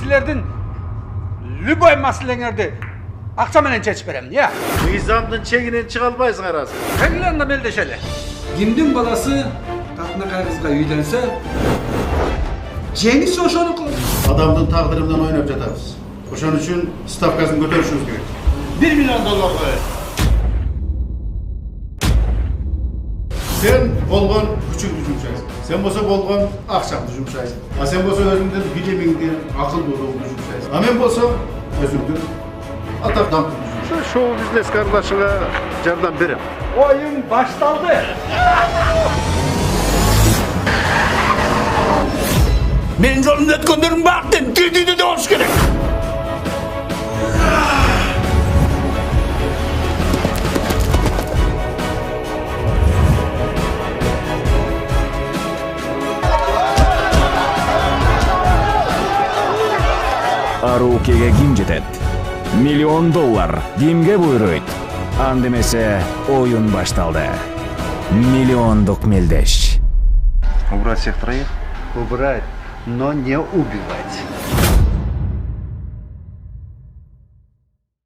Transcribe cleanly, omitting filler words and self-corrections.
силердин любой маселеңерди акча менен чечип берем, я. Мыйзамдын чегинен чыга албайсыңар азыр. Келгиле анда мелдешели. Кимдин баласы татынакай кызга үйдөнсө, жеңиси ошонуку. Адамдын тагдыры менен ойноп жатабыз. Ошон үчүн ставкасын көтөрүшүбүз керек. $1 миллион кой. Sen болгон күчүңдү жумшайсың. Sen болсо болгон акчаңды жумшайсың. А sen болсо өзүңдүн билимиңди, акылдуулугуңду жумшайсың. А мен болсо өзүмдүн атак даңкымды жумшайсың. Шоу бизнеске аралашууга жардам берем. Oyun başladı. Benim yolumda ötkönlerim baktın, dildiğinde de hoş gerek. Арукеге ким жетет? $1 миллион кимге буйруйт? Андемесе оюн башталды. Миллиондук мелдеш. Убрать всех троих? Убрать, но не убивать.